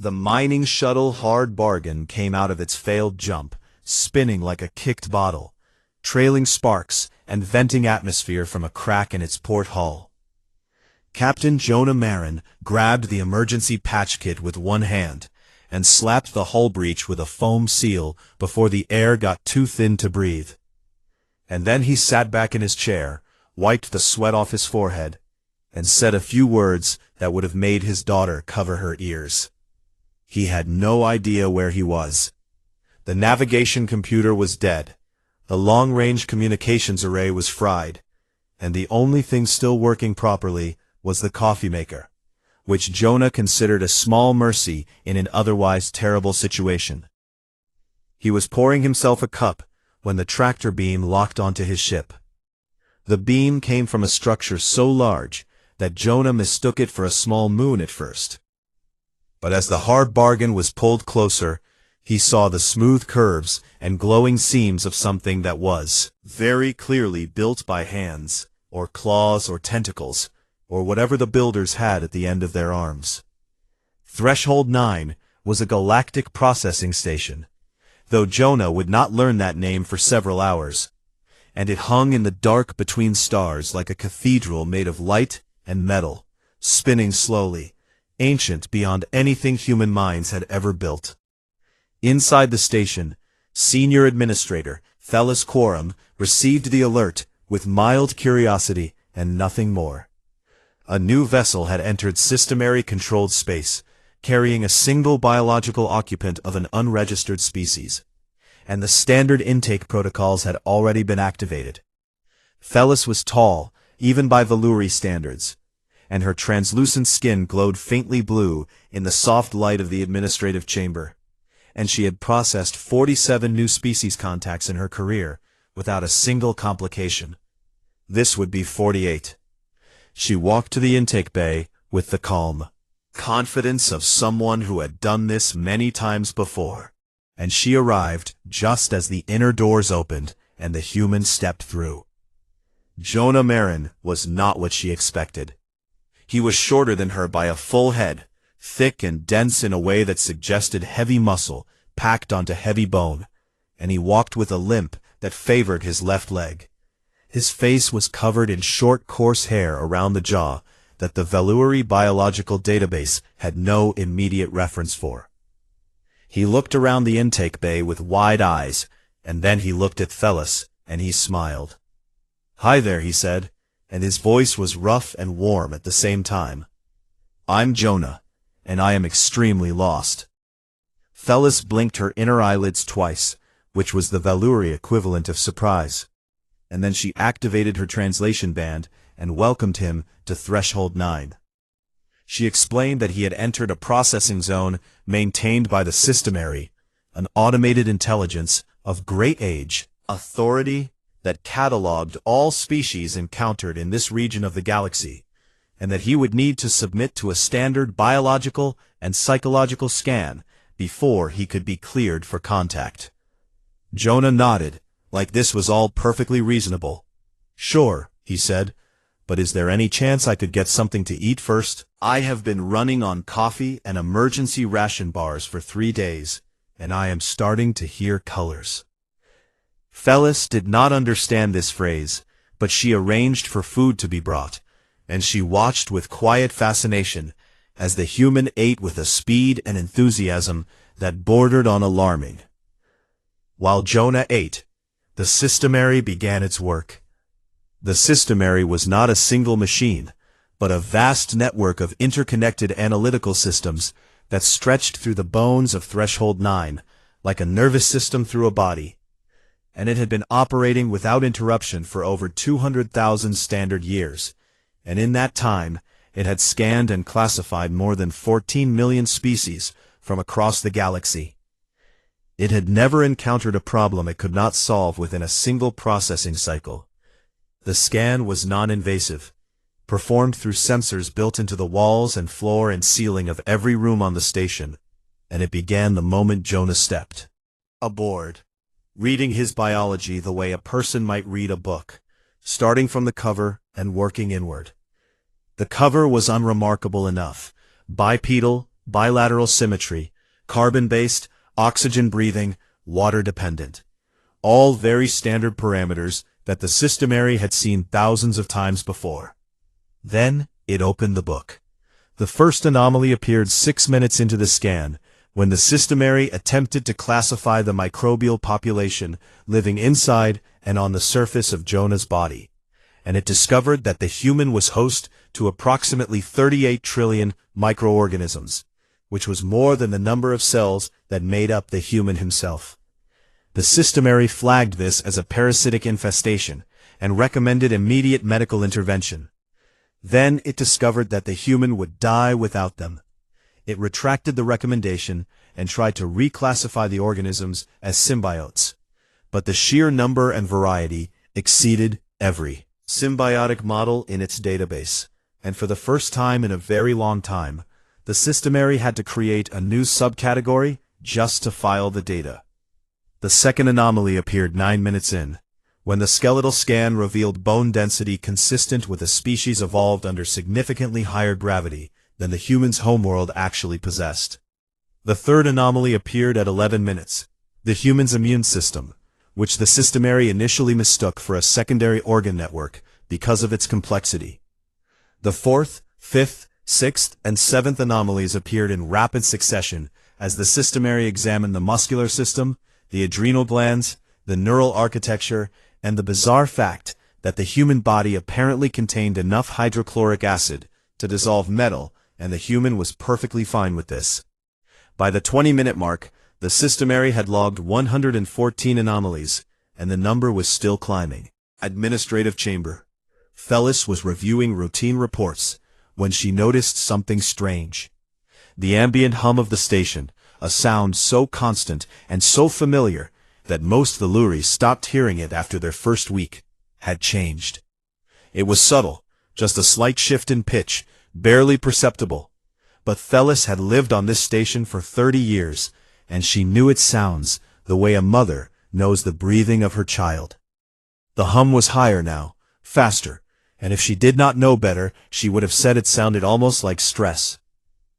The mining shuttle Hard Bargain came out of its failed jump, spinning like a kicked bottle, trailing sparks and venting atmosphere from a crack in its port hull. Captain Jonah Marin grabbed the emergency patch kit with one hand and slapped the hull breech with a foam seal before the air got too thin to breathe. And then he sat back in his chair, wiped the sweat off his forehead, and said a few words that would have made his daughter cover her ears. He had no idea where he was. The navigation computer was dead, the long-range communications array was fried, and the only thing still working properly was the coffee maker, which Jonah considered a small mercy in an otherwise terrible situation. He was pouring himself a cup when the tractor beam locked onto his ship. The beam came from a structure so large that Jonah mistook it for a small moon at first. But as the Hard Bargain was pulled closer, he saw the smooth curves and glowing seams of something that was very clearly built by hands, or claws or tentacles, or whatever the builders had at the end of their arms. Threshold 9 was a galactic processing station, though Jonah would not learn that name for several hours, and it hung in the dark between stars like a cathedral made of light and metal, spinning slowly, ancient beyond anything human minds had ever built. Inside the station, Senior Administrator Thelus Quorum received the alert with mild curiosity and nothing more. A new vessel had entered systemary-controlled space, carrying a single biological occupant of an unregistered species, and the standard intake protocols had already been activated. Thelus was tall, even by Valuri standards, and her translucent skin glowed faintly blue in the soft light of the administrative chamber, and she had processed 47 new species contacts in her career without a single complication. This would be 48. She walked to the intake bay with the calm confidence of someone who had done this many times before, and she arrived just as the inner doors opened and the human stepped through. Jonah Marin was not what she expected. He was shorter than her by a full head, thick and dense in a way that suggested heavy muscle packed onto heavy bone, and he walked with a limp that favored his left leg. His face was covered in short, coarse hair around the jaw that the Valuri biological database had no immediate reference for. He looked around the intake bay with wide eyes, and then he looked at Thelus, and he smiled. "Hi there," he said, and his voice was rough and warm at the same time. "I'm Jonah, and I am extremely lost." Thelus blinked her inner eyelids twice, which was the Valuri equivalent of surprise, and then she activated her translation band and welcomed him to Threshold 9. She explained that he had entered a processing zone maintained by the Systemary, an automated intelligence of great age, authority, that catalogued all species encountered in this region of the galaxy, and that he would need to submit to a standard biological and psychological scan before he could be cleared for contact. Jonah nodded, like this was all perfectly reasonable. "Sure," he said, "but is there any chance I could get something to eat first? I have been running on coffee and emergency ration bars for 3 days, and I am starting to hear colors." Thelus did not understand this phrase, but she arranged for food to be brought, and she watched with quiet fascination as the human ate with a speed and enthusiasm that bordered on alarming. While Jonah ate, the Systemary began its work. The Systemary was not a single machine, but a vast network of interconnected analytical systems that stretched through the bones of Threshold 9, like a nervous system through a body, and it had been operating without interruption for over 200,000 standard years, and in that time it had scanned and classified more than 14 million species from across the galaxy. It had never encountered a problem it could not solve within a single processing cycle. The scan was non-invasive, performed through sensors built into the walls and floor and ceiling of every room on the station, and it began the moment Jonah stepped aboard, reading his biology the way a person might read a book, starting from the cover and working inward. The cover was unremarkable enough: bipedal, bilateral symmetry, carbon-based, oxygen-breathing, water-dependent. All very standard parameters that the systemary had seen thousands of times before. Then, it opened the book. The first anomaly appeared 6 minutes into the scan, when the systemary attempted to classify the microbial population living inside and on the surface of Jonah's body, and it discovered that the human was host to approximately 38 trillion microorganisms, which was more than the number of cells that made up the human himself. The systemary flagged this as a parasitic infestation and recommended immediate medical intervention. Then it discovered that the human would die without them. It retracted the recommendation and tried to reclassify the organisms as symbiotes. But the sheer number and variety exceeded every symbiotic model in its database, and for the first time in a very long time, the systemary had to create a new subcategory just to file the data. The second anomaly appeared 9 minutes in, when the skeletal scan revealed bone density consistent with a species evolved under significantly higher gravity than the human's homeworld actually possessed. The third anomaly appeared at 11 minutes, the human's immune system, which the systemary initially mistook for a secondary organ network because of its complexity. The fourth, fifth, sixth, and seventh anomalies appeared in rapid succession as the systemary examined the muscular system, the adrenal glands, the neural architecture, and the bizarre fact that the human body apparently contained enough hydrochloric acid to dissolve metal, and the human was perfectly fine with this. By the 20-minute mark, the systemary had logged 114 anomalies, and the number was still climbing. Administrative chamber. Phyllis was reviewing routine reports when she noticed something strange. The ambient hum of the station, a sound so constant and so familiar that most Veluris stopped hearing it after their first week, had changed. It was subtle, just a slight shift in pitch, barely perceptible. But Phyllis had lived on this station for 30 years, and she knew its sounds the way a mother knows the breathing of her child. The hum was higher now, faster, and if she did not know better, she would have said it sounded almost like stress.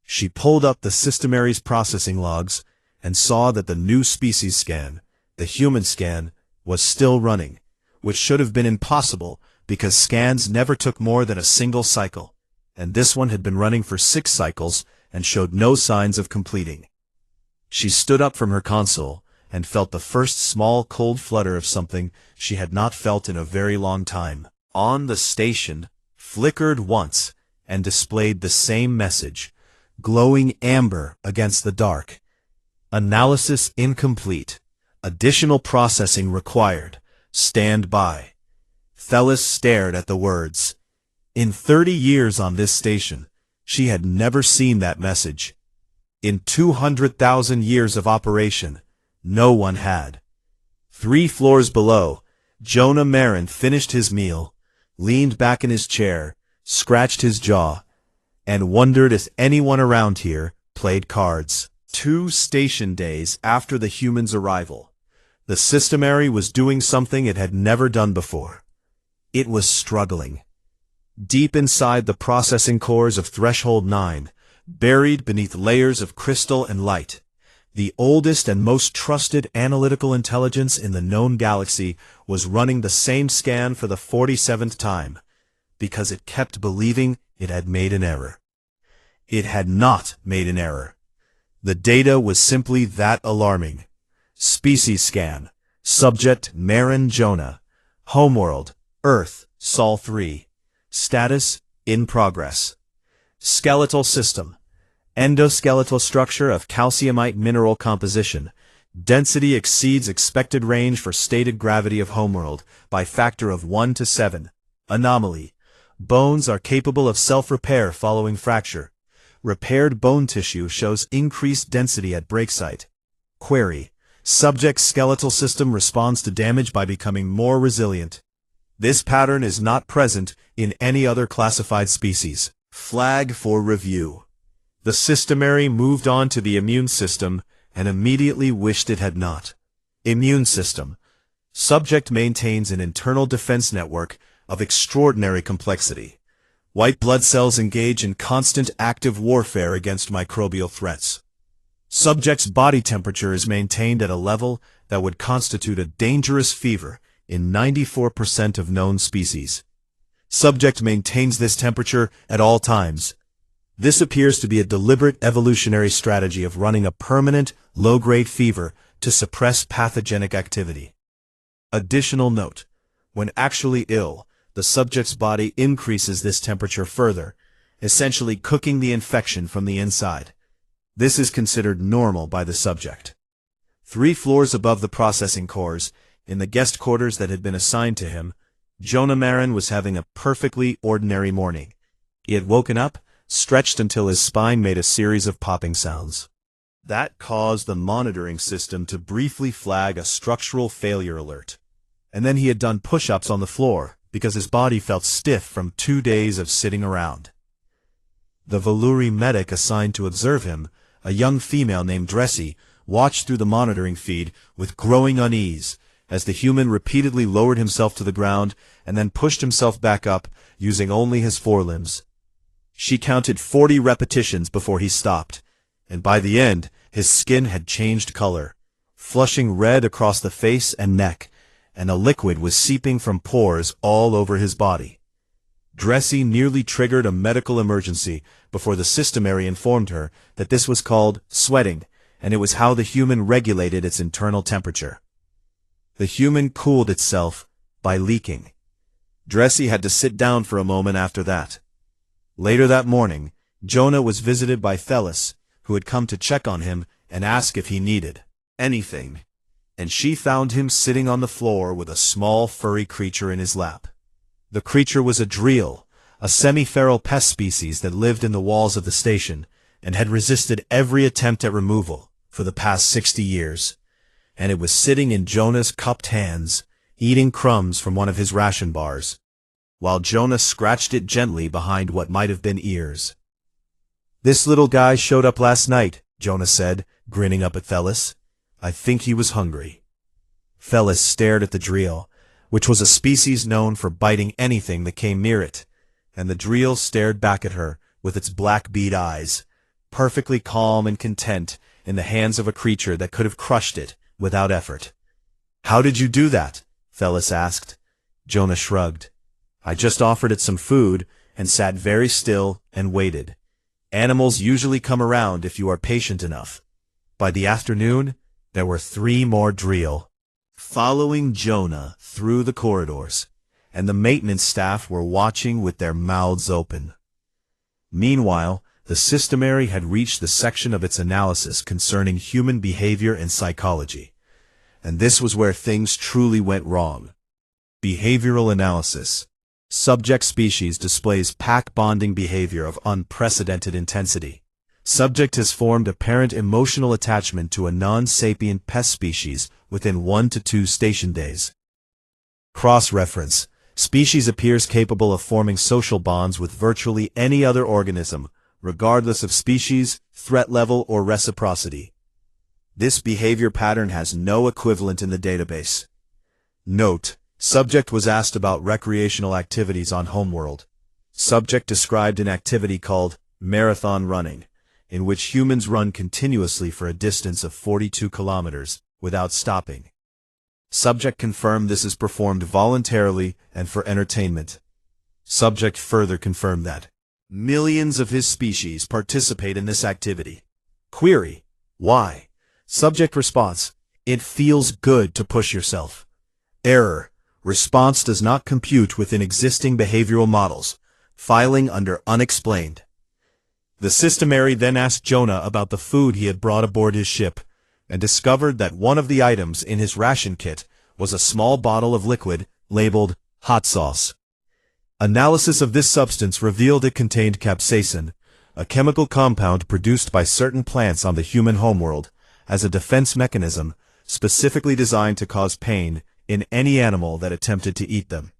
She pulled up the systemary's processing logs and saw that the new species scan, the human scan, was still running, which should have been impossible because scans never took more than a single cycle, and this one had been running for 6 cycles and showed no signs of completing. She stood up from her console and felt the first small cold flutter of something she had not felt in a very long time. On the station, flickered once and displayed the same message, glowing amber against the dark. Analysis incomplete. Additional processing required. Stand by. Phyllis stared at the words. In 30 years on this station, she had never seen that message. In 200,000 years of operation, no one had. 3 floors below, Jonah Marin finished his meal, leaned back in his chair, scratched his jaw, and wondered if anyone around here played cards. 2 station days after the humans' arrival, the systemary was doing something it had never done before. It was struggling. Deep inside the processing cores of Threshold 9, buried beneath layers of crystal and light, the oldest and most trusted analytical intelligence in the known galaxy was running the same scan for the 47th time, because it kept believing it had made an error. It had not made an error. The data was simply that alarming. Species scan. Subject Marin Jonah. Homeworld, Earth, Sol 3. Status, in progress. Skeletal system. Endoskeletal structure of calciumite mineral composition. Density exceeds expected range for stated gravity of Homeworld by factor of 1 to 7. Anomaly. Bones are capable of self-repair following fracture. Repaired bone tissue shows increased density at break site. Query. Subject skeletal system responds to damage by becoming more resilient. This pattern is not present in any other classified species. Flag for review. The systemary moved on to the immune system and immediately wished it had not. Immune system. Subject maintains an internal defense network of extraordinary complexity. White blood cells engage in constant active warfare against microbial threats. Subject's body temperature is maintained at a level that would constitute a dangerous fever in 94% of known species. Subject maintains this temperature at all times. This appears to be a deliberate evolutionary strategy of running a permanent, low-grade fever to suppress pathogenic activity. Additional note: when actually ill, the subject's body increases this temperature further, essentially cooking the infection from the inside. This is considered normal by the subject. 3 floors above the processing cores, in the guest quarters that had been assigned to him, Jonah Marin was having a perfectly ordinary morning. He had woken up, stretched until his spine made a series of popping sounds. That caused the monitoring system to briefly flag a structural failure alert. And then he had done push-ups on the floor, because his body felt stiff from 2 days of sitting around. The Valuri medic assigned to observe him, a young female named Dressy, watched through the monitoring feed with growing unease, as the human repeatedly lowered himself to the ground and then pushed himself back up, using only his forelimbs. She counted 40 repetitions before he stopped, and by the end, his skin had changed color, flushing red across the face and neck, and a liquid was seeping from pores all over his body. Dressy nearly triggered a medical emergency before the systemary informed her that this was called sweating, and it was how the human regulated its internal temperature. The human cooled itself by leaking. Dressy had to sit down for a moment after that. Later that morning, Jonah was visited by Thelis, who had come to check on him and ask if he needed anything, and she found him sitting on the floor with a small furry creature in his lap. The creature was a driel, a semi-feral pest species that lived in the walls of the station and had resisted every attempt at removal for the past 60 years, and it was sitting in Jonah's cupped hands, eating crumbs from one of his ration bars, while Jonah scratched it gently behind what might have been ears. "This little guy showed up last night," Jonah said, grinning up at Thelis. "I think he was hungry." Thelis stared at the driel, which was a species known for biting anything that came near it, and the driel stared back at her with its black bead eyes, perfectly calm and content in the hands of a creature that could have crushed it without effort. "How did you do that?" Thelis asked. Jonah shrugged. "I just offered it some food and sat very still and waited. Animals usually come around if you are patient enough." By the afternoon, there were 3 more driel following Jonah through the corridors, and the maintenance staff were watching with their mouths open. Meanwhile, the systemary had reached the section of its analysis concerning human behavior and psychology, and this was where things truly went wrong. Behavioral analysis. Subject species displays pack bonding behavior of unprecedented intensity. Subject has formed apparent emotional attachment to a non-sapient pest species within 1 to 2 station days. Cross-reference. Species appears capable of forming social bonds with virtually any other organism, regardless of species, threat level, or reciprocity. This behavior pattern has no equivalent in the database. Note: subject was asked about recreational activities on Homeworld. Subject described an activity called marathon running, in which humans run continuously for a distance of 42 kilometers without stopping. Subject confirmed this is performed voluntarily and for entertainment. Subject further confirmed that millions of his species participate in this activity. Query: why? Subject response: it feels good to push yourself. Error: response does not compute within existing behavioral models. Filing under unexplained. The systemary then asked Jonah about the food he had brought aboard his ship, and discovered that one of the items in his ration kit was a small bottle of liquid labeled hot sauce. Analysis of this substance revealed it contained capsaicin, a chemical compound produced by certain plants on the human homeworld, as a defense mechanism specifically designed to cause pain in any animal that attempted to eat them.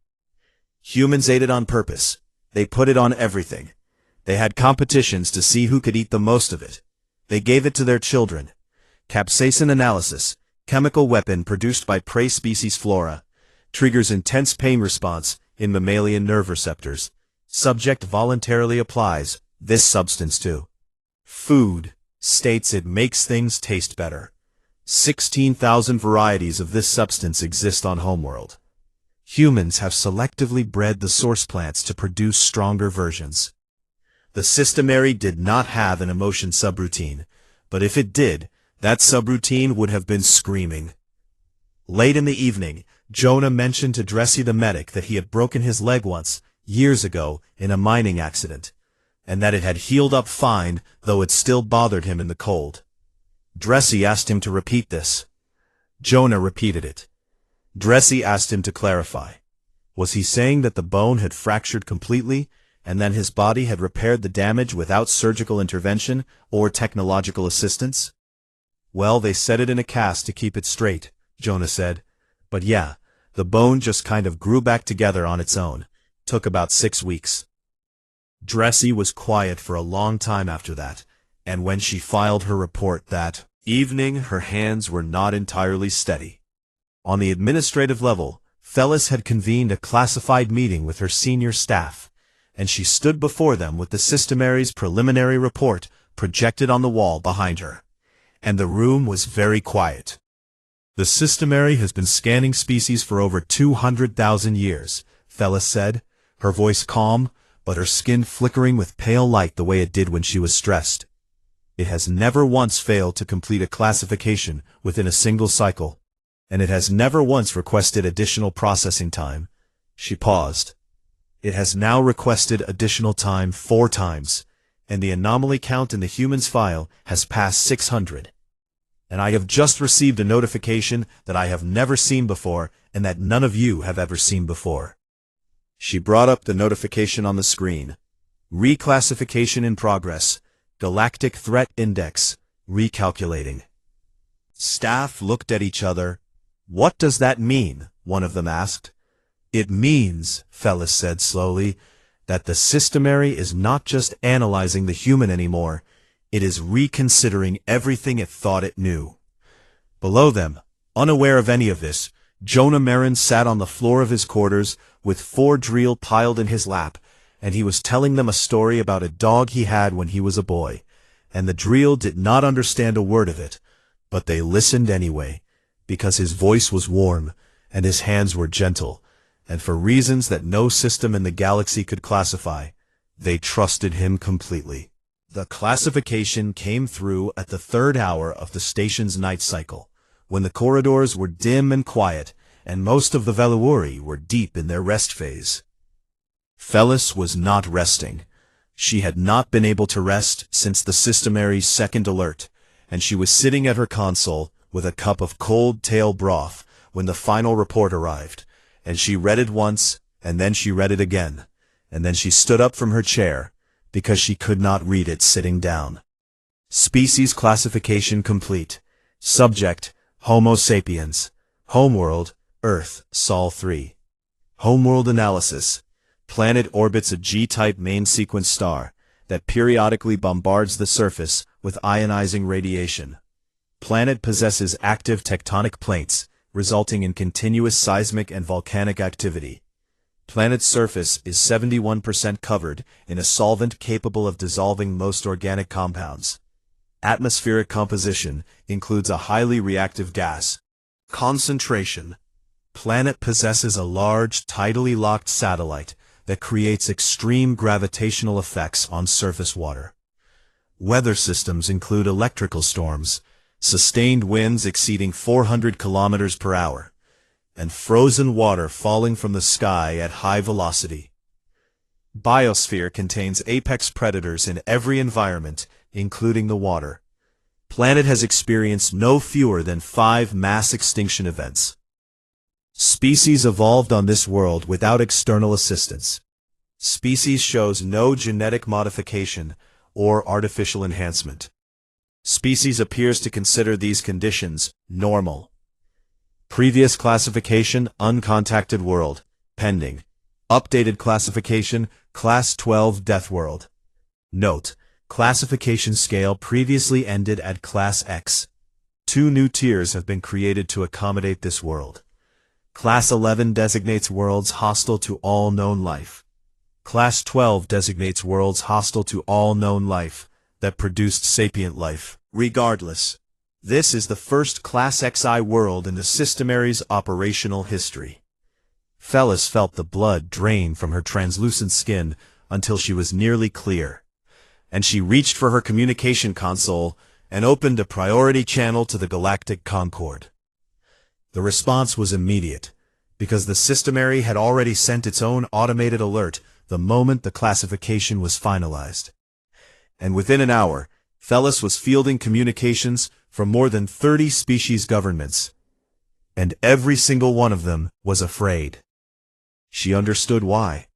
Humans ate it on purpose. They put it on everything. They had competitions to see who could eat the most of it. They gave it to their children. Capsaicin analysis, chemical weapon produced by prey species flora, triggers intense pain response in mammalian nerve receptors. Subject voluntarily applies this substance to food, states it makes things taste better. 16,000 varieties of this substance exist on Homeworld. Humans have selectively bred the source plants to produce stronger versions. The systemary did not have an emotion subroutine, but if it did, that subroutine would have been screaming. Late in the evening, Jonah mentioned to Dressy the medic that he had broken his leg once, years ago, in a mining accident, and that it had healed up fine, though it still bothered him in the cold. Dressy asked him to repeat this. Jonah repeated it. Dressy asked him to clarify. Was he saying that the bone had fractured completely, and then his body had repaired the damage without surgical intervention or technological assistance? Well, they set it in a cast to keep it straight, Jonah said. But yeah, the bone just kind of grew back together on its own. Took about 6 weeks. Dressy was quiet for a long time after that, and when she filed her report that evening, her hands were not entirely steady. On the administrative level, Phyllis had convened a classified meeting with her senior staff, and she stood before them with the systemary's preliminary report projected on the wall behind her. And the room was very quiet. The systemary has been scanning species for over 200,000 years, Phyllis said, her voice calm, but her skin flickering with pale light the way it did when she was stressed. It has never once failed to complete a classification within a single cycle, and it has never once requested additional processing time. She paused. It has now requested additional time 4 times, and the anomaly count in the human's file has passed 600. And I have just received a notification that I have never seen before and that none of you have ever seen before. She brought up the notification on the screen. Reclassification in progress. Galactic Threat Index. Recalculating. Staff looked at each other. What does that mean? One of them asked. It means, Phyllis said slowly, that the systemary is not just analyzing the human anymore. It is reconsidering everything it thought it knew. Below them, unaware of any of this, Jonah Marin sat on the floor of his quarters with 4 drill piled in his lap, and he was telling them a story about a dog he had when he was a boy, and the drill did not understand a word of it, but they listened anyway, because his voice was warm, and his hands were gentle, and for reasons that no system in the galaxy could classify, they trusted him completely. The classification came through at the 3rd hour of the station's night cycle, when the corridors were dim and quiet, and most of the Veluuri were deep in their rest phase. Phyllis was not resting. She had not been able to rest since the systemary's second alert, and she was sitting at her console with a cup of cold tail broth when the final report arrived, and she read it once, and then she read it again, and then she stood up from her chair, because she could not read it sitting down. Species classification complete. Subject, Homo sapiens. Homeworld, Earth, Sol 3. Homeworld analysis. Planet orbits a G-type main sequence star that periodically bombards the surface with ionizing radiation. Planet possesses active tectonic plates, resulting in continuous seismic and volcanic activity. Planet's surface is 71% covered in a solvent capable of dissolving most organic compounds. Atmospheric composition includes a highly reactive gas. Concentration. Planet possesses a large, tidally locked satellite that creates extreme gravitational effects on surface water. Weather systems include electrical storms, sustained winds exceeding 400 kilometers per hour, and frozen water falling from the sky at high velocity. Biosphere contains apex predators in every environment, including the water. Planet has experienced no fewer than 5 mass extinction events. Species evolved on this world without external assistance. Species shows no genetic modification or artificial enhancement. Species appears to consider these conditions normal. Previous classification, uncontacted world, pending. Updated classification, Class 12 Deathworld. Note, classification scale previously ended at Class X. 2 new tiers have been created to accommodate this world. Class 11 designates worlds hostile to all known life. Class 12 designates worlds hostile to all known life that produced sapient life. Regardless, this is the first Class XI world in the Systemary's operational history. Phyllis felt the blood drain from her translucent skin until she was nearly clear, and she reached for her communication console and opened a priority channel to the Galactic Concord. The response was immediate, because the Systemary had already sent its own automated alert the moment the classification was finalized. And within an hour, Phyllis was fielding communications from more than 30 species governments, and every single one of them was afraid. She understood why.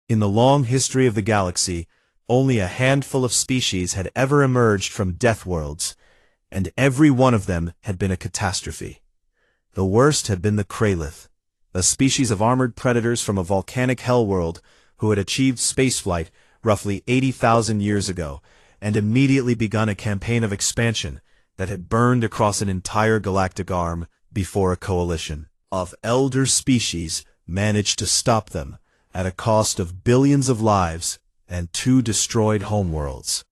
In the long history of the galaxy, only a handful of species had ever emerged from Deathworlds, and every one of them had been a catastrophe. The worst had been the Kralith, a species of armored predators from a volcanic hellworld who had achieved spaceflight roughly 80,000 years ago and immediately begun a campaign of expansion that had burned across an entire galactic arm before a coalition of elder species managed to stop them at a cost of billions of lives and 2 destroyed homeworlds.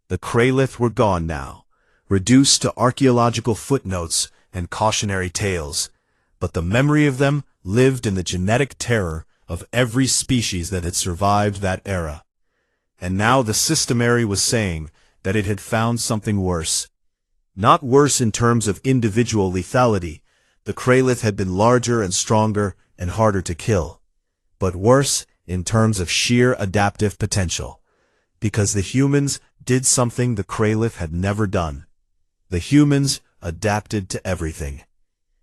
The Kralith were gone now, reduced to archaeological footnotes and cautionary tales, but the memory of them lived in the genetic terror of every species that had survived that era. And now the Systemary was saying that it had found something worse. Not worse in terms of individual lethality, the Kralith had been larger and stronger and harder to kill, but worse in terms of sheer adaptive potential, because the humans did something the Kralith had never done. The humans adapted to everything.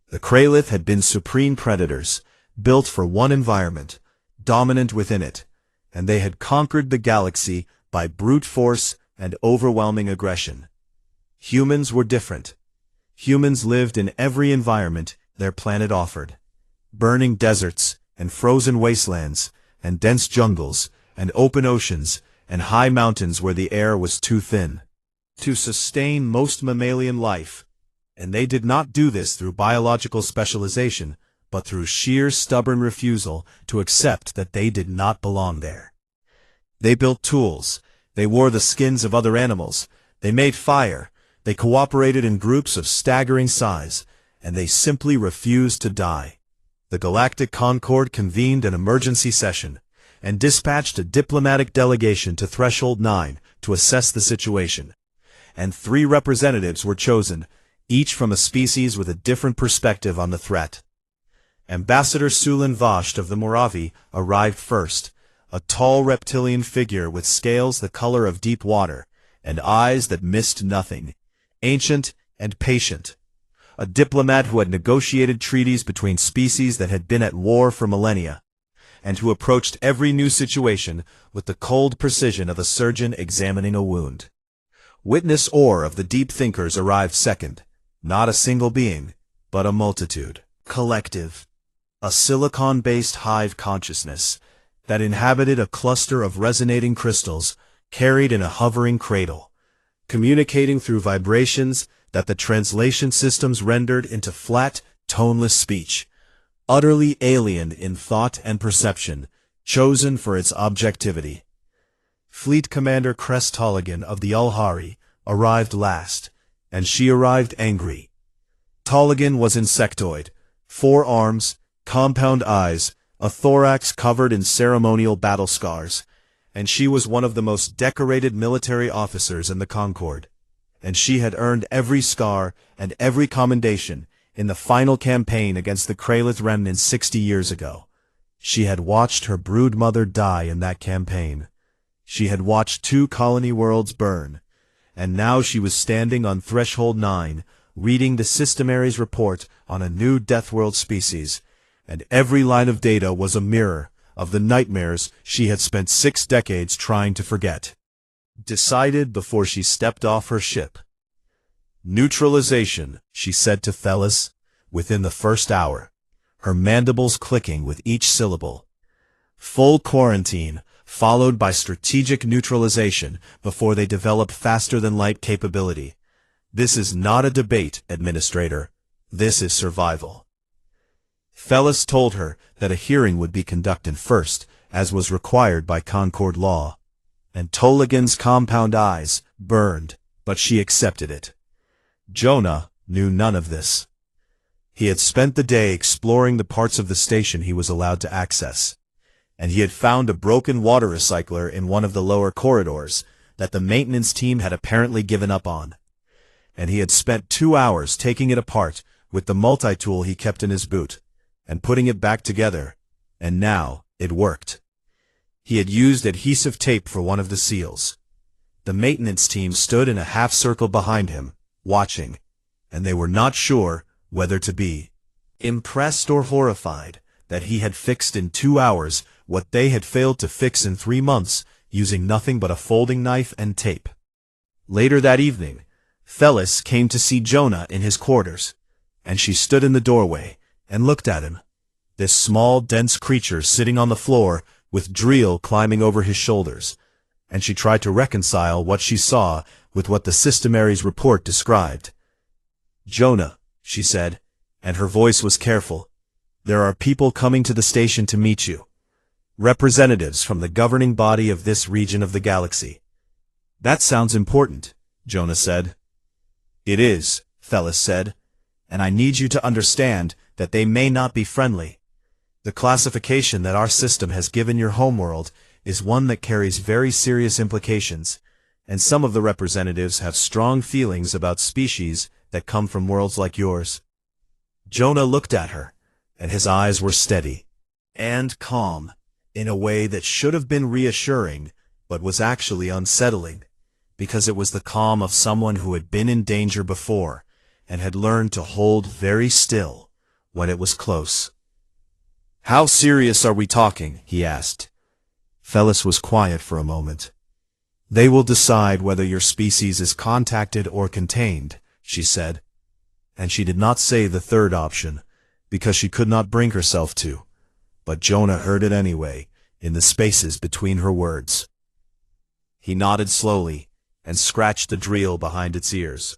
The Kralith had been supreme predators, built for one environment, dominant within it, and they had conquered the galaxy by brute force and overwhelming aggression. Humans were different. Humans lived in every environment their planet offered. Burning deserts, and frozen wastelands, and dense jungles, and open oceans, and high mountains where the air was too thin to sustain most mammalian life. And they did not do this through biological specialization, but through sheer stubborn refusal to accept that they did not belong there. They built tools, they wore the skins of other animals, they made fire, they cooperated in groups of staggering size, and they simply refused to die. The Galactic Concord convened an emergency session, and dispatched a diplomatic delegation to Threshold 9 to assess the situation. And 3 representatives were chosen, each from a species with a different perspective on the threat. Ambassador Sulan Vasht of the Moravi arrived first, a tall reptilian figure with scales the color of deep water, and eyes that missed nothing, ancient and patient. A diplomat who had negotiated treaties between species that had been at war for millennia, and who approached every new situation with the cold precision of a surgeon examining a wound. Witness Orr of the Deep Thinkers arrived second, not a single being, but a multitude, collective, a silicon-based hive consciousness that inhabited a cluster of resonating crystals carried in a hovering cradle, communicating through vibrations that the translation systems rendered into flat, toneless speech, utterly alien in thought and perception, chosen for its objectivity. Fleet Commander Crest Tolligan of the Ulhari arrived last, and she arrived angry. Tolligan was insectoid, 4 arms, compound eyes, a thorax covered in ceremonial battle scars, and she was one of the most decorated military officers in the Concord. And she had earned every scar and every commendation in the final campaign against the Kralith remnants 60 years ago. She had watched her broodmother die in that campaign. She had watched 2 colony worlds burn, and now she was standing on Threshold 9, reading the Systemary's report on a new Deathworld species, and every line of data was a mirror of the nightmares she had spent 6 decades trying to forget. Decided before she stepped off her ship. Neutralization, she said to Thelles, within the first hour, her mandibles clicking with each syllable. Full quarantine, followed by strategic neutralization before they develop faster-than-light capability. This is not a debate, Administrator. This is survival. Thelles told her that a hearing would be conducted first, as was required by Concord law. And Toligan's compound eyes burned, but she accepted it. Jonah knew none of this. He had spent the day exploring the parts of the station he was allowed to access, and he had found a broken water recycler in one of the lower corridors that the maintenance team had apparently given up on. And he had spent 2 hours taking it apart with the multi-tool he kept in his boot, and putting it back together, and now it worked. He had used adhesive tape for one of the seals. The maintenance team stood in a half-circle behind him, watching, and they were not sure whether to be impressed or horrified that he had fixed in 2 hours what they had failed to fix in 3 months using nothing but a folding knife and tape. Later that evening, Phyllis came to see Jonah in his quarters, and she stood in the doorway and looked at him, this small, dense creature sitting on the floor with Dreel climbing over his shoulders, and she tried to reconcile what she saw with what the Systemary's report described. "Jonah," she said, and her voice was careful, "there are people coming to the station to meet you. Representatives from the governing body of this region of the galaxy." "That sounds important," Jonah said. "It is," Phyllis said, "and I need you to understand that they may not be friendly. The classification that our system has given your homeworld is one that carries very serious implications, and some of the representatives have strong feelings about species that come from worlds like yours." Jonah looked at her, and his eyes were steady and calm in a way that should have been reassuring but was actually unsettling, because it was the calm of someone who had been in danger before and had learned to hold very still when it was close. "How serious are we talking?" he asked. Phyllis was quiet for a moment. "They will decide whether your species is contacted or contained," she said. And she did not say the third option, because she could not bring herself to, but Jonah heard it anyway, in the spaces between her words. He nodded slowly, and scratched the Dreel behind its ears.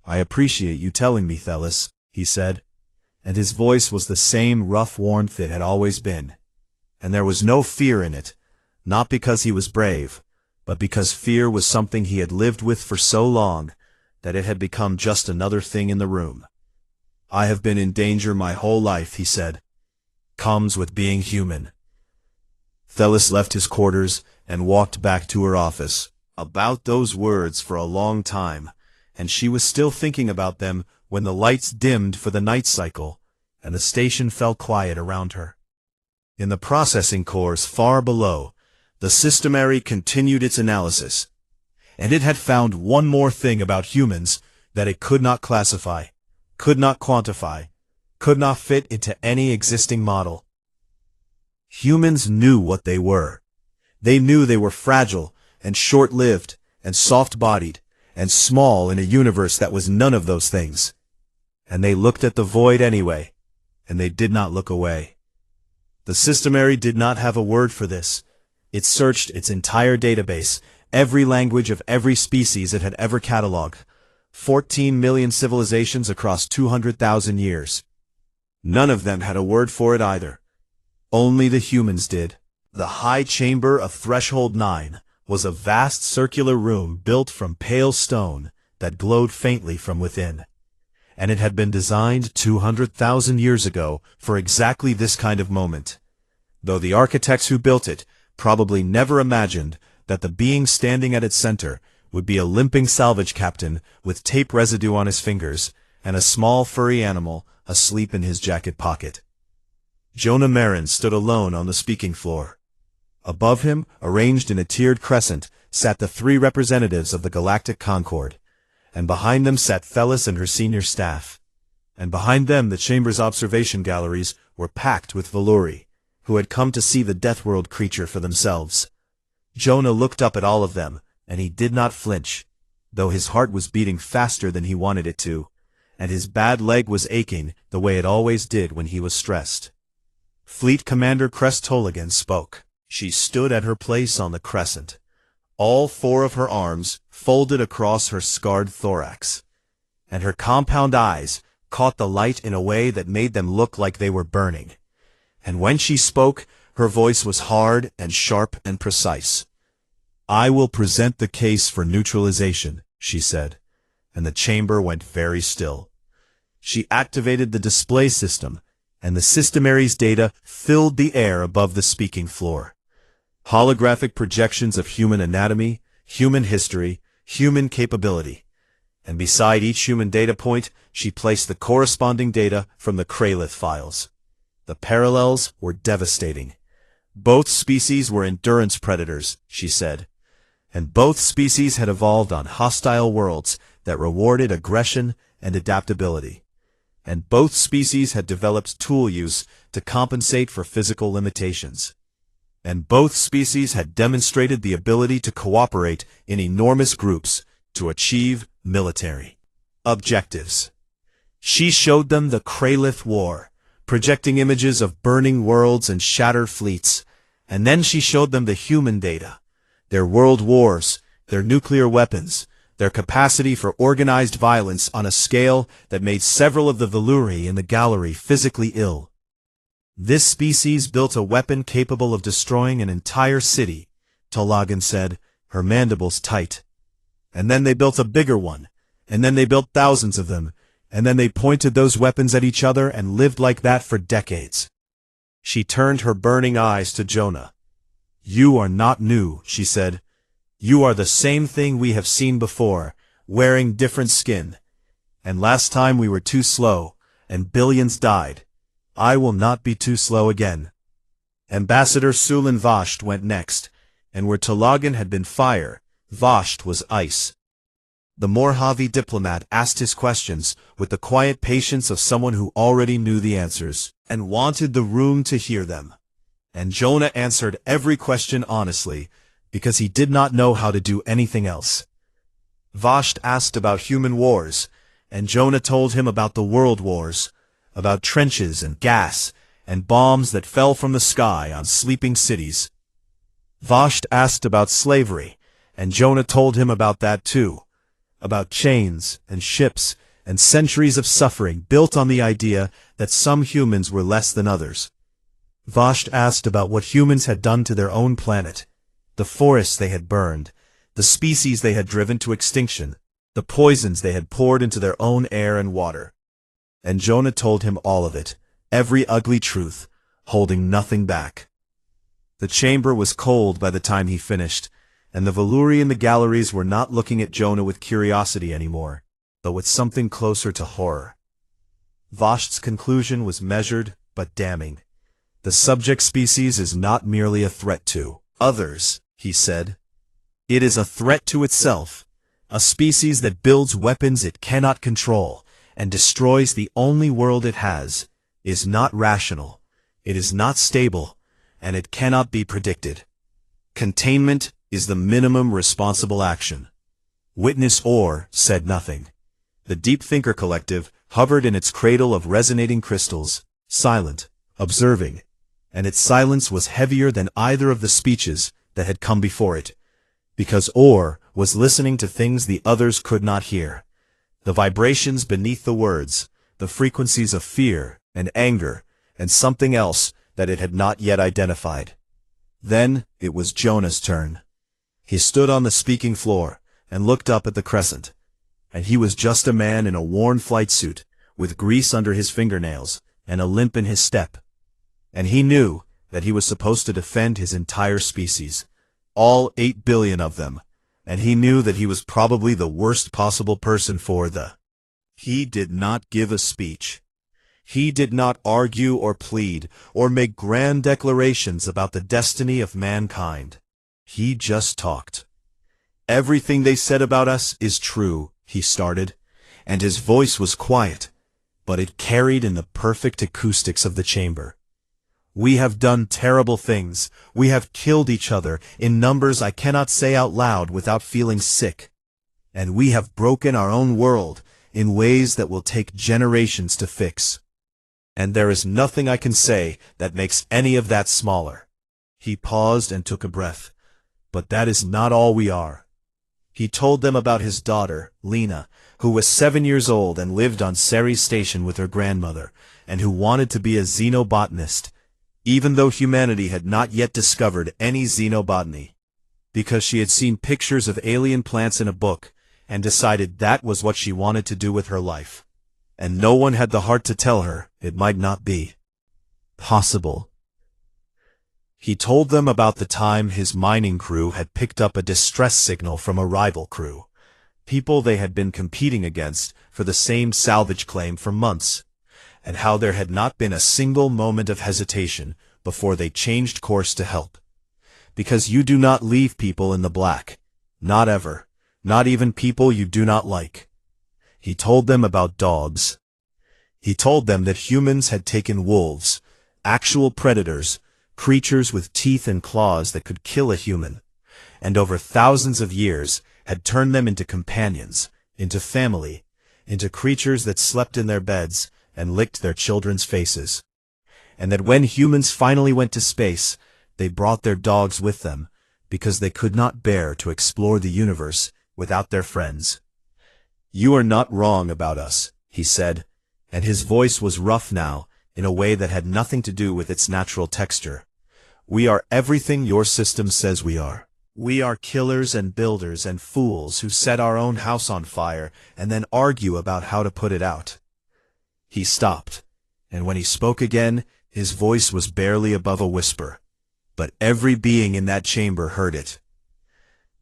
"I appreciate you telling me, Phyllis," he said, and his voice was the same rough warmth it had always been. And there was no fear in it, not because he was brave, but because fear was something he had lived with for so long that it had become just another thing in the room. "I have been in danger my whole life," he said. "Comes with being human." Phyllis left his quarters and walked back to her office. About those words for a long time, and she was still thinking about them when the lights dimmed for the night cycle, and the station fell quiet around her. In the processing cores far below, the Systemary continued its analysis, and it had found one more thing about humans that it could not classify, could not quantify, could not fit into any existing model. Humans knew what they were. They knew they were fragile and short-lived and soft-bodied and small in a universe that was none of those things. And they looked at the void anyway, and they did not look away. The Systemary did not have a word for this. It searched its entire database, every language of every species it had ever catalogued, 14 million civilizations across 200,000 years. None of them had a word for it either. Only the humans did. The high chamber of Threshold 9 was a vast circular room built from pale stone that glowed faintly from within. And it had been designed 200,000 years ago for exactly this kind of moment, though the architects who built it probably never imagined that the being standing at its center would be a limping salvage captain with tape residue on his fingers and a small furry animal asleep in his jacket pocket. Jonah Marin stood alone on the speaking floor. Above him, arranged in a tiered crescent, sat the 3 representatives of the Galactic Concord, and behind them sat Phyllis and her senior staff. And behind them the chamber's observation galleries were packed with Valuri, who had come to see the Deathworld creature for themselves. Jonah looked up at all of them, and he did not flinch, though his heart was beating faster than he wanted it to, and his bad leg was aching the way it always did when he was stressed. Fleet Commander Crest Toligan spoke. She stood at her place on the crescent, all 4 of her arms folded across her scarred thorax, and her compound eyes caught the light in a way that made them look like they were burning. And when she spoke, Her voice was hard and sharp and precise. "I will present the case for neutralization," she said, and the chamber went very still. She activated the display system, and the systemary's data filled the air above the speaking floor. Holographic projections of human anatomy, human history, human capability. And beside each human data point, she placed the corresponding data from the Kralith files. The parallels were devastating. Both species were endurance predators, she said, and both species had evolved on hostile worlds that rewarded aggression and adaptability. And both species had developed tool use to compensate for physical limitations. And both species had demonstrated the ability to cooperate in enormous groups to achieve military objectives. She showed them the Kralith War, projecting images of burning worlds and shattered fleets, and then she showed them the human data, their world wars, their nuclear weapons, their capacity for organized violence on a scale that made several of the Veluri in the gallery physically ill. "This species built a weapon capable of destroying an entire city," Tolagan said, her mandibles tight. "And then they built a bigger one, and then they built thousands of them, and then they pointed those weapons at each other and lived like that for decades." She turned her burning eyes to Jonah. "You are not new," she said. "You are the same thing we have seen before, wearing different skin. And last time we were too slow, and billions died. I will not be too slow again." Ambassador Sulan Vasht went next, and where Tolagan had been fire, Vasht was ice. The Morhavi diplomat asked his questions with the quiet patience of someone who already knew the answers, and wanted the room to hear them. And Jonah answered every question honestly, because he did not know how to do anything else. Vasht asked about human wars, and Jonah told him about the world wars, about trenches and gas, and bombs that fell from the sky on sleeping cities. Vasht asked about slavery, and Jonah told him about that too, about chains and ships and centuries of suffering built on the idea that some humans were less than others. Vasht asked about what humans had done to their own planet, the forests they had burned, the species they had driven to extinction, the poisons they had poured into their own air and water. And Jonah told him all of it, every ugly truth, holding nothing back. The chamber was cold by the time he finished, and the Veluri in the galleries were not looking at Jonah with curiosity anymore, but with something closer to horror. Vasht's conclusion was measured but damning. The subject species is not merely a threat to others, he said. It is a threat to itself, a species that builds weapons it cannot control and destroys the only world it has, is not rational, it is not stable, and it cannot be predicted. Containment is the minimum responsible action. Witness Orr said nothing. The Deep Thinker Collective hovered in its cradle of resonating crystals, silent, observing, and its silence was heavier than either of the speeches that had come before it, because Orr was listening to things the others could not hear. The vibrations beneath the words, the frequencies of fear and anger, and something else that it had not yet identified. Then it was Jonah's turn. He stood on the speaking floor and looked up at the crescent, and he was just a man in a worn flight suit, with grease under his fingernails and a limp in his step. And he knew that he was supposed to defend his entire species, all 8 billion of them, and he knew that he was probably the worst possible person for the. He did not give a speech. He did not argue or plead or make grand declarations about the destiny of mankind. He just talked. Everything they said about us is true, he started, and his voice was quiet, but it carried in the perfect acoustics of the chamber. We have done terrible things. We have killed each other in numbers I cannot say out loud without feeling sick. And we have broken our own world in ways that will take generations to fix. And there is nothing I can say that makes any of that smaller. He paused and took a breath. But that is not all we are. He told them about his daughter, Lena, who was 7 years old and lived on Ceres Station with her grandmother, and who wanted to be a xenobotanist. even though humanity had not yet discovered any xenobotany, because she had seen pictures of alien plants in a book and decided that was what she wanted to do with her life. And no one had the heart to tell her it might not be possible. He told them about the time his mining crew had picked up a distress signal from a rival crew, people they had been competing against for the same salvage claim for months, and how there had not been a single moment of hesitation before they changed course to help. Because you do not leave people in the black, not ever, not even people you do not like. He told them about dogs. He told them that humans had taken wolves, actual predators, creatures with teeth and claws that could kill a human, and over thousands of years had turned them into companions, into family, into creatures that slept in their beds and licked their children's faces. And that when humans finally went to space, they brought their dogs with them, because they could not bear to explore the universe without their friends. "You are not wrong about us," he said, and his voice was rough now, in a way that had nothing to do with its natural texture. "We are everything your system says we are. We are killers and builders and fools who set our own house on fire and then argue about how to put it out." He stopped, and when he spoke again, his voice was barely above a whisper, but every being in that chamber heard it.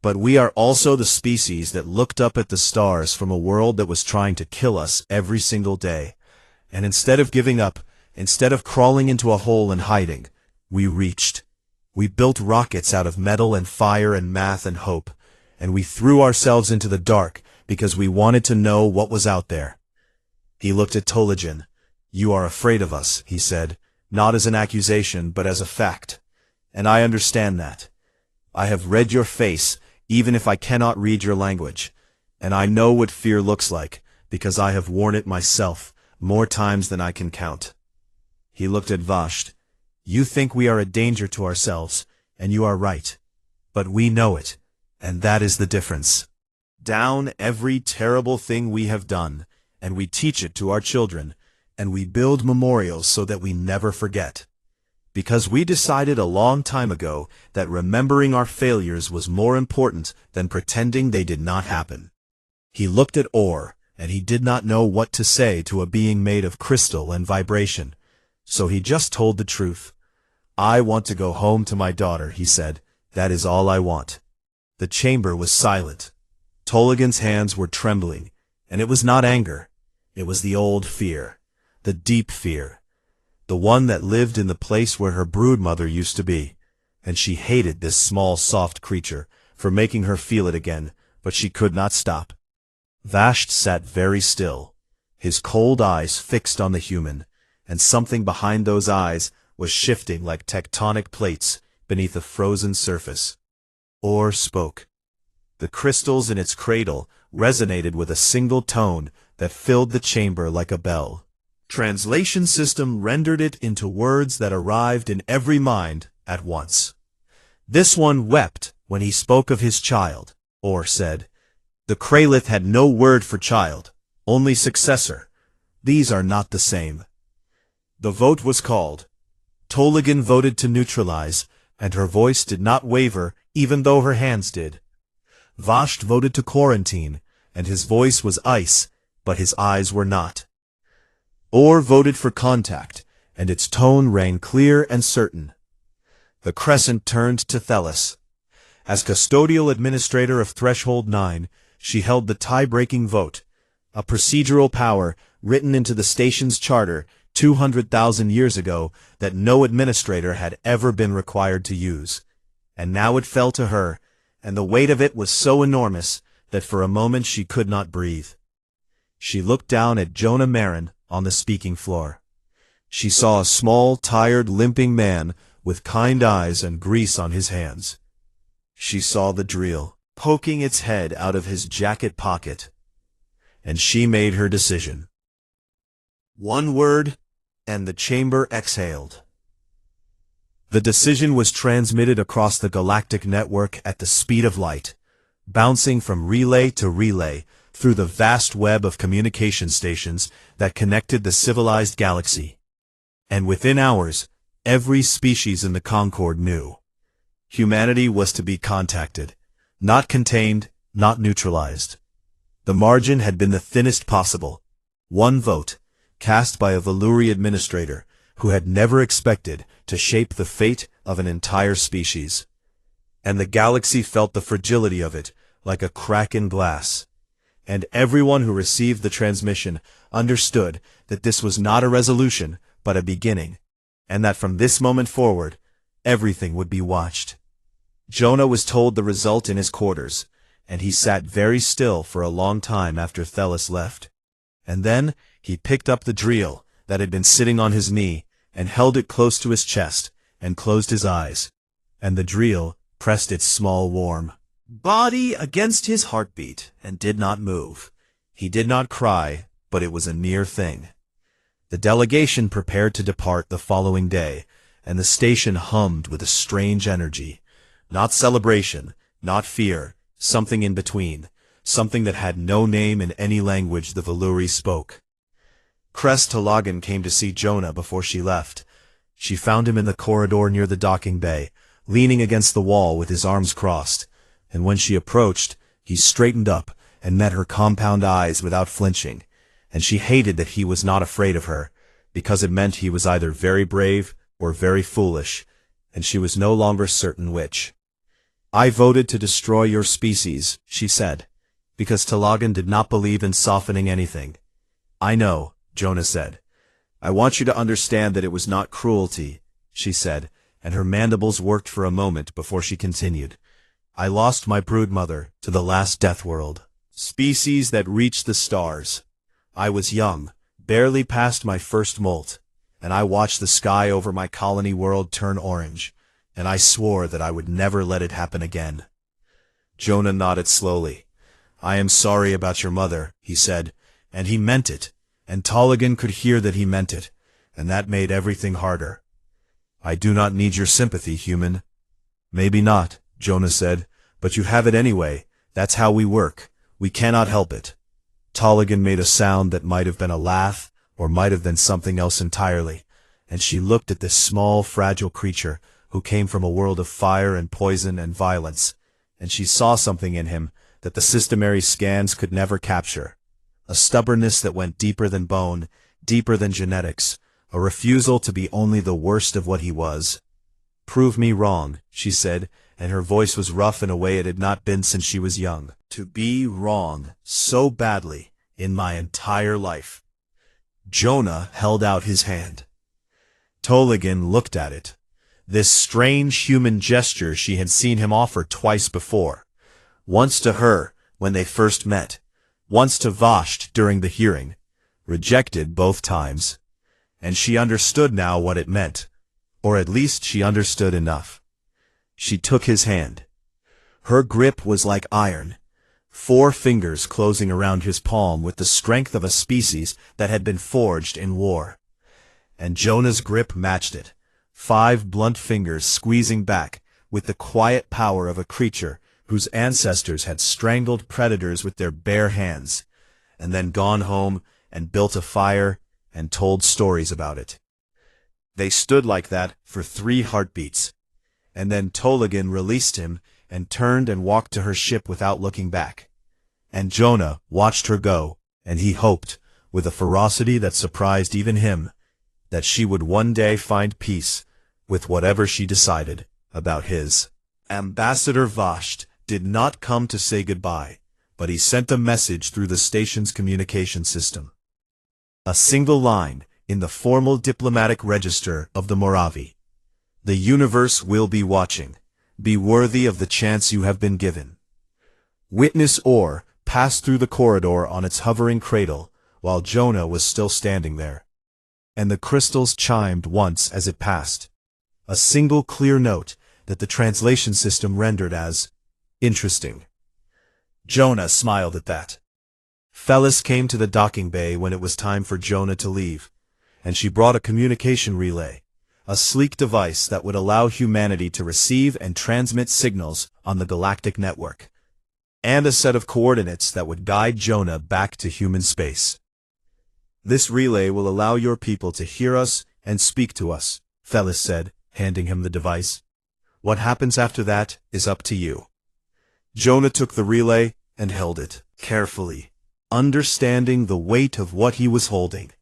"But we are also the species that looked up at the stars from a world that was trying to kill us every single day, and instead of giving up, instead of crawling into a hole and hiding, we reached. We built rockets out of metal and fire and math and hope, and we threw ourselves into the dark because we wanted to know what was out there." He looked at Tolagen. "You are afraid of us," he said, "not as an accusation, but as a fact. And I understand that. I have read your face, even if I cannot read your language, and I know what fear looks like, because I have worn it myself, more times than I can count." He looked at Vasht. "You think we are a danger to ourselves, and you are right. But we know it, and that is the difference. Down every terrible thing we have done, and we teach it to our children, and we build memorials so that we never forget. Because we decided a long time ago that remembering our failures was more important than pretending they did not happen." He looked at Orr, and he did not know what to say to a being made of crystal and vibration, so he just told the truth. "I want to go home to my daughter," he said. "That is all I want." The chamber was silent. Tolagen's hands were trembling, and it was not anger. It was the old fear, the deep fear, the one that lived in the place where her broodmother used to be, and she hated this small, soft creature for making her feel it again, but she could not stop. Vasht sat very still, his cold eyes fixed on the human, and something behind those eyes was shifting like tectonic plates beneath a frozen surface. Orr spoke. The crystals in its cradle resonated with a single tone that filled the chamber like a bell. Translation system rendered it into words that arrived in every mind at once. "This one wept when he spoke of his child," Orr said. "The Kralith had no word for child, only successor. These are not the same." The vote was called. Tolagen voted to neutralize, and her voice did not waver even though her hands did. Vasht voted to quarantine, and his voice was ice, but his eyes were not. Orr voted for contact, and its tone rang clear and certain. The Crescent turned to Thelis. As custodial administrator of Threshold 9, she held the tie-breaking vote, a procedural power written into the station's charter 200,000 years ago that no administrator had ever been required to use. And now it fell to her, and the weight of it was so enormous that for a moment she could not breathe. She looked down at Jonah Marin on the speaking floor. She saw a small, tired, limping man with kind eyes and grease on his hands. She saw the drill poking its head out of his jacket pocket. And she made her decision. One word, and the chamber exhaled. The decision was transmitted across the galactic network at the speed of light, bouncing from relay to relay through the vast web of communication stations that connected the civilized galaxy. And within hours, Every species in the Concord knew. Humanity was to be contacted, not contained, not neutralized. The margin had been the thinnest possible. One vote, cast by a Valuri administrator who had never expected to shape the fate of an entire species. And the galaxy felt the fragility of it like a crack in glass. And everyone who received the transmission understood that this was not a resolution, but a beginning, and that from this moment forward, everything would be watched. Jonah was told the result in his quarters, and he sat very still for a long time after Thelis left. And then he picked up the drill that had been sitting on his knee and held it close to his chest and closed his eyes, and the drill pressed its small warm body against his heartbeat and did not move. He did not cry, but it was a near thing. The delegation prepared to depart the following day, and the station hummed with a strange energy. Not celebration, not fear, something in between, something that had no name in any language the Valuri spoke. Crest Talogan came to see Jonah before she left. She found him in the corridor near the docking bay, leaning against the wall with his arms crossed, and when she approached, he straightened up and met her compound eyes without flinching, and she hated that he was not afraid of her, because it meant he was either very brave or very foolish, and she was no longer certain which. "I voted to destroy your species," she said, because Talogan did not believe in softening anything. "I know," Jonah said. "I want you to understand that it was not cruelty," she said, and her mandibles worked for a moment before she continued. "I lost my broodmother to the last Deathworld, species that reached the stars. I was young, barely past my first molt, and I watched the sky over my colony world turn orange, and I swore that I would never let it happen again." Jonah nodded slowly. "I am sorry about your mother," he said, and he meant it, and Talogan could hear that he meant it, and that made everything harder. "I do not need your sympathy, human." "Maybe not," Jonah said, "but you have it anyway. That's how we work. We cannot help it." Talogan made a sound that might have been a laugh, or might have been something else entirely, and she looked at this small, fragile creature who came from a world of fire and poison and violence, and she saw something in him that the systemary scans could never capture. A stubbornness that went deeper than bone, deeper than genetics, a refusal to be only the worst of what he was. "Prove me wrong," she said, and her voice was rough in a way it had not been since she was young. "To be wrong so badly in my entire life." Jonah held out his hand. Talogan looked at it. This strange human gesture she had seen him offer twice before. Once to her, when they first met. Once to Vashti during the hearing. Rejected both times. And she understood now what it meant. Or at least she understood enough. She took his hand. Her grip was like iron. 4 fingers closing around his palm with the strength of a species that had been forged in war. And Jonah's grip matched it. 5 blunt fingers squeezing back with the quiet power of a creature whose ancestors had strangled predators with their bare hands, and then gone home and built a fire and told stories about it. They stood like that for 3 heartbeats, and then Talogan released him and turned and walked to her ship without looking back. And Jonah watched her go, and he hoped, with a ferocity that surprised even him, that she would one day find peace with whatever she decided about his. Ambassador Vashti did not come to say goodbye, but he sent a message through the station's communication system. A single line in the formal diplomatic register of the Moravi. "The universe will be watching. Be worthy of the chance you have been given." Witness Orr passed through the corridor on its hovering cradle, while Jonah was still standing there. And the crystals chimed once as it passed. A single clear note that the translation system rendered as interesting. Jonah smiled at that. Thelis came to the docking bay when it was time for Jonah to leave, and she brought a communication relay, a sleek device that would allow humanity to receive and transmit signals on the galactic network, and a set of coordinates that would guide Jonah back to human space. "This relay will allow your people to hear us and speak to us," Thelis said, handing him the device. What happens after that is up to you. Jonah took the relay and held it carefully, understanding the weight of what he was holding.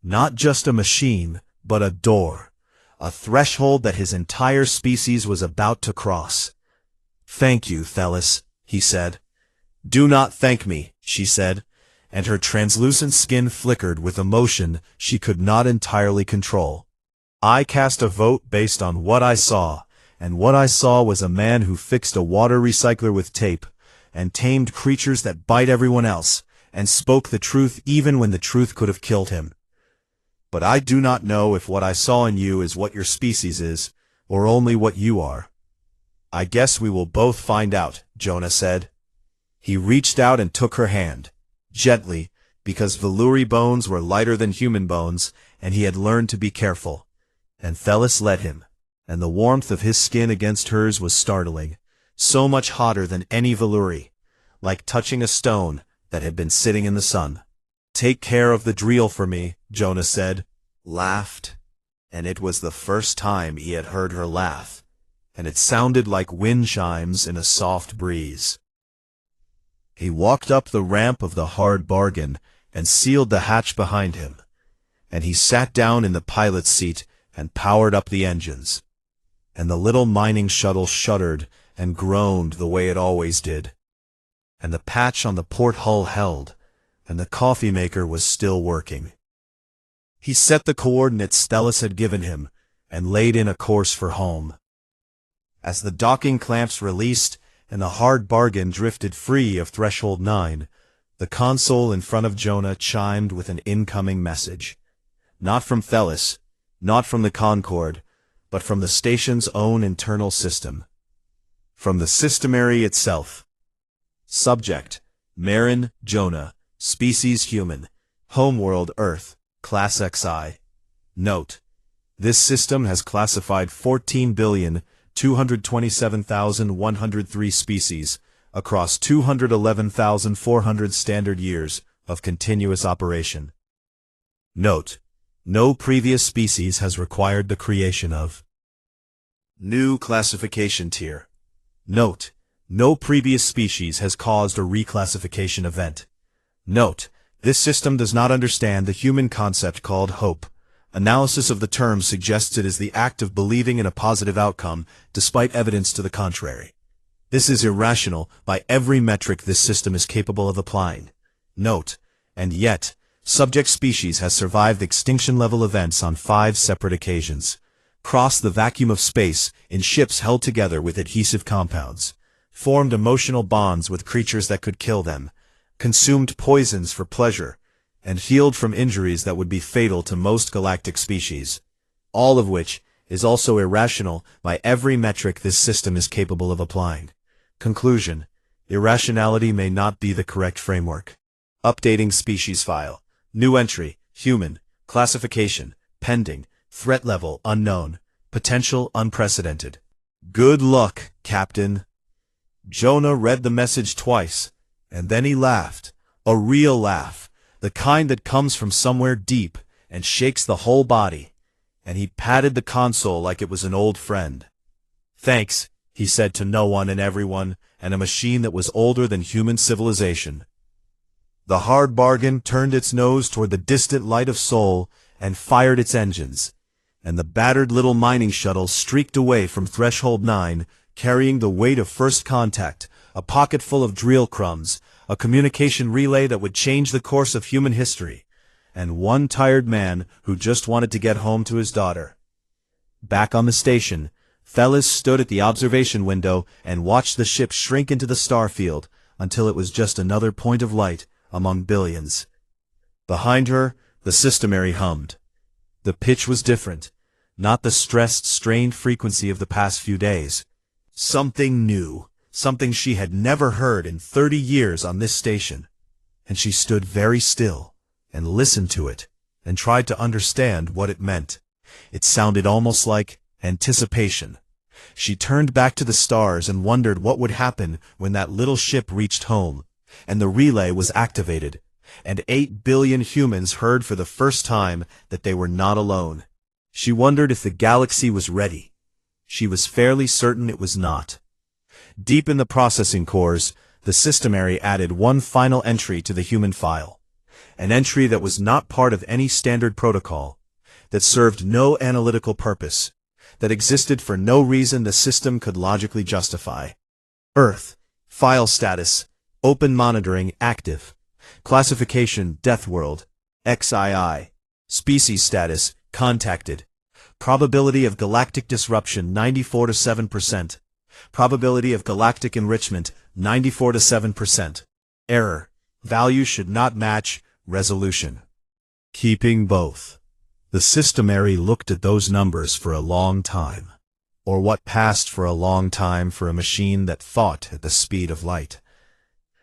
Not just a machine, but a door. A threshold that his entire species was about to cross. Thank you, Thelis, he said. Do not thank me, she said, and her translucent skin flickered with emotion she could not entirely control. I cast a vote based on what I saw, and what I saw was a man who fixed a water recycler with tape, and tamed creatures that bite everyone else, and spoke the truth even when the truth could have killed him. But I do not know if what I saw in you is what your species is, or only what you are. I guess we will both find out, Jonah said. He reached out and took her hand, gently, because Velouri bones were lighter than human bones, and he had learned to be careful. And Thelis let him, and the warmth of his skin against hers was startling, so much hotter than any Velouri, like touching a stone that had been sitting in the sun. Take care of the drill for me, Jonah said, laughed, and it was the first time he had heard her laugh, and it sounded like wind chimes in a soft breeze. He walked up the ramp of the hard bargain and sealed the hatch behind him, and he sat down in the pilot's seat and powered up the engines, and the little mining shuttle shuddered and groaned the way it always did, and the patch on the port hull held, and the coffee maker was still working. He set the coordinates Thelis had given him and laid in a course for home. As the docking clamps released and the hard bargain drifted free of Threshold 9, the console in front of Jonah chimed with an incoming message. Not from Thelis, not from the Concorde, but from the station's own internal system. From the systemary itself. Subject: Marin Jonah, Species Human, Homeworld Earth, Class XI. Note: this system has classified 14,227,103 species across 211,400 standard years of continuous operation. Note: no previous species has required the creation of new classification tier. Note: no previous species has caused a reclassification event. Note: this system does not understand the human concept called hope. Analysis of the term suggests it is the act of believing in a positive outcome, despite evidence to the contrary. This is irrational by every metric this system is capable of applying. Note: and yet, subject species has survived extinction-level events on 5 separate occasions, crossed the vacuum of space in ships held together with adhesive compounds, formed emotional bonds with creatures that could kill them, consumed poisons for pleasure, and healed from injuries that would be fatal to most galactic species, all of which is also irrational by every metric this system is capable of applying. Conclusion: irrationality may not be the correct framework. Updating species file. New entry: human. Classification: pending. Threat level: unknown. Potential: unprecedented. Good luck, Captain. Jonah read the message twice, and then he laughed. A real laugh. The kind that comes from somewhere deep and shakes the whole body. And he patted the console like it was an old friend. Thanks, he said to no one and everyone, and a machine that was older than human civilization. The hard bargain turned its nose toward the distant light of Sol and fired its engines, and the battered little mining shuttle streaked away from Threshold 9, carrying the weight of first contact, a pocket full of drill crumbs, a communication relay that would change the course of human history, and one tired man who just wanted to get home to his daughter. Back on the station, Thelis stood at the observation window and watched the ship shrink into the star field until it was just another point of light among billions. Behind her, the systemary hummed. The pitch was different, not the stressed, strained frequency of the past few days. Something new, something she had never heard in 30 years on this station. And she stood very still and listened to it and tried to understand what it meant. It sounded almost like anticipation. She turned back to the stars and wondered what would happen when that little ship reached home, and the relay was activated, and 8 billion humans heard for the first time that they were not alone. She wondered if the galaxy was ready. She was fairly certain it was not. Deep in the processing cores, the systemary added one final entry to the human file. An entry that was not part of any standard protocol, that served no analytical purpose, that existed for no reason the system could logically justify. Earth. File status. Open monitoring active. Classification Deathworld. XII. Species status contacted. Probability of galactic disruption 94 to 7%. Probability of galactic enrichment 94 to 7%. Error. Value should not match resolution. Keeping both. The systemary looked at those numbers for a long time, or what passed for a long time for a machine that thought at the speed of light.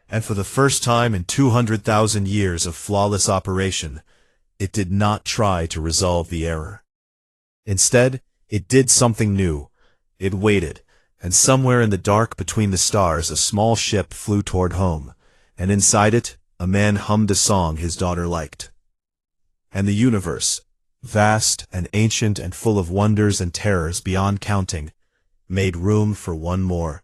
And for the first time in 200,000 years of flawless operation, it did not try to resolve the error. Instead, it did something new. It waited, and somewhere in the dark between the stars a small ship flew toward home, and inside it, a man hummed a song his daughter liked. And the universe, vast and ancient and full of wonders and terrors beyond counting, made room for one more.